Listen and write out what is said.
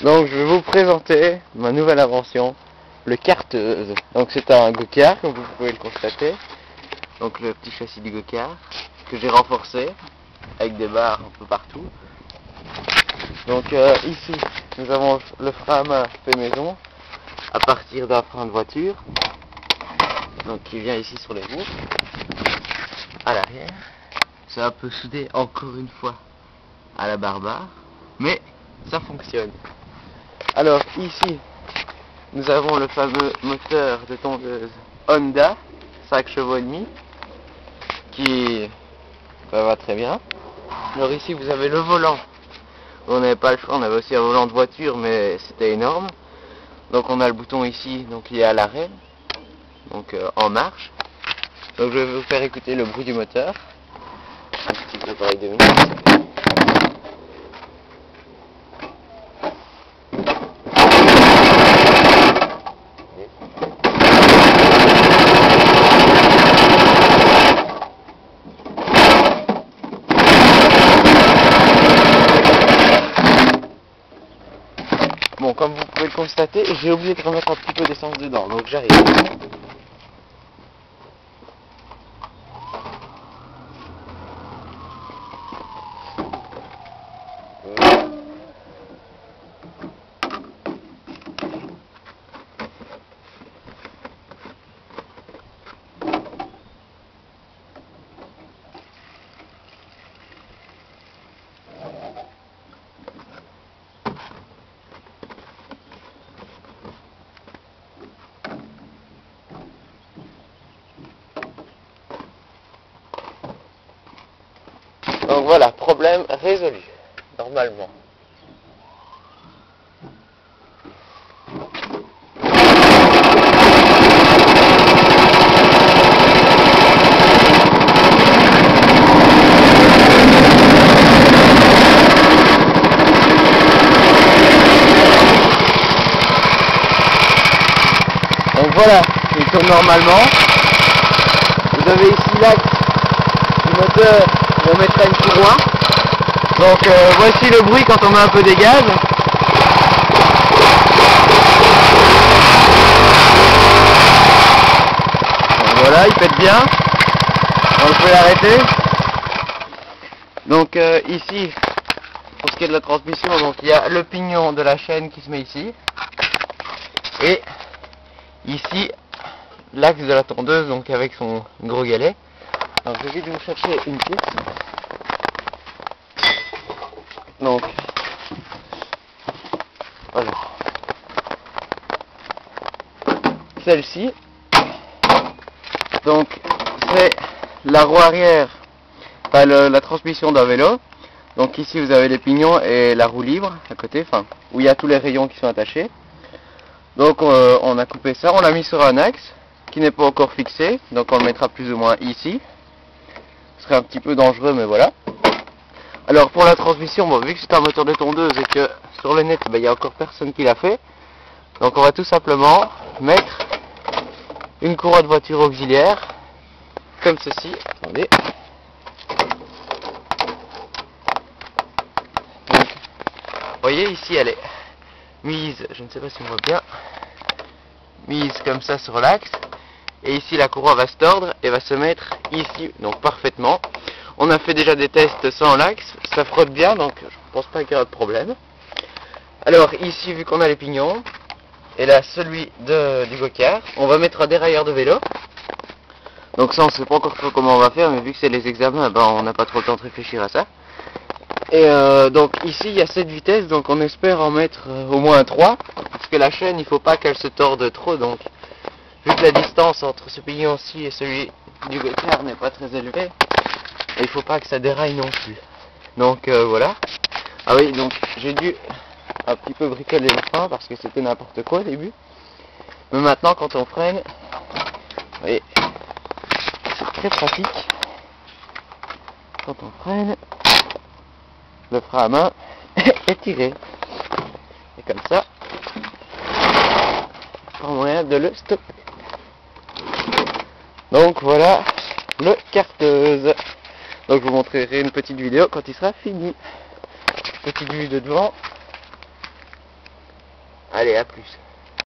Donc je vais vous présenter ma nouvelle invention, le carteuse. Donc c'est un go-kart, comme vous pouvez le constater. Donc le petit châssis du go-kart que j'ai renforcé avec des barres un peu partout. Donc ici nous avons le frein à main fait maison à partir d'un frein de voiture. Donc qui vient ici sur les roues à l'arrière. C'est un peu soudé encore une fois à la barbare, mais ça fonctionne. Alors ici nous avons le fameux moteur de tondeuse Honda 5 chevaux et demi qui va très bien. Alors ici vous avez le volant. On n'avait pas le choix, on avait aussi un volant de voiture mais c'était énorme. Donc on a le bouton ici, donc il est à l'arrêt, donc en marche. Donc je vais vous faire écouter le bruit du moteur. Un petit appareil de minutes. Bon, comme vous pouvez le constater, j'ai oublié de remettre un petit peu d'essence dedans, donc j'arrive. Donc voilà, problème résolu, normalement. Donc voilà, il tourne normalement. Vous avez ici l'axe du moteur. On mettra une courroie. Donc voici le bruit quand on met un peu des gaz. Donc, voilà, il pète bien. On peut l'arrêter. Donc ici, pour ce qui est de la transmission, donc il y a le pignon de la chaîne qui se met ici. Et ici, l'axe de la tondeuse, donc avec son gros galet. Alors je vais vite vous chercher une pièce. Donc voilà. Celle-ci. Donc c'est la roue arrière, enfin la transmission d'un vélo. Donc ici vous avez les pignons et la roue libre à côté, enfin où il y a tous les rayons qui sont attachés. Donc on a coupé ça, on l'a mis sur un axe qui n'est pas encore fixé, donc on le mettra plus ou moins ici. Ce serait un petit peu dangereux, mais voilà. Alors pour la transmission, bon, vu que c'est un moteur de tondeuse et que sur le net il n'y a encore personne qui l'a fait, donc on va tout simplement mettre une courroie de voiture auxiliaire comme ceci. Attendez. Donc, vous voyez ici elle est mise, je ne sais pas si on voit bien, mise comme ça sur l'axe. Et ici la courroie va se tordre et va se mettre ici, donc parfaitement. On a fait déjà des tests sans l'axe, ça frotte bien, donc je pense pas qu'il y aura de problème. Alors ici, vu qu'on a les pignons, et là celui du go-kart, on va mettre un dérailleur de vélo. Donc ça on sait pas encore trop comment on va faire, mais vu que c'est les examens, ben, on n'a pas trop le temps de réfléchir à ça. Et donc ici il y a 7 vitesses, donc on espère en mettre au moins 3, parce que la chaîne il faut pas qu'elle se torde trop, donc vu que la distance entre ce pignon-ci et celui du go-kart n'est pas très élevée, et il faut pas que ça déraille non plus. Donc voilà. Ah oui, donc j'ai dû un petit peu bricoler le frein parce que c'était n'importe quoi au début. Mais maintenant quand on freine, vous voyez, c'est très pratique. Quand on freine, le frein à main est tiré. Et comme ça, pas moyen de le stopper. Donc voilà le carteuse. Donc je vous montrerai une petite vidéo quand il sera fini. Petite vue de devant. Allez, à plus.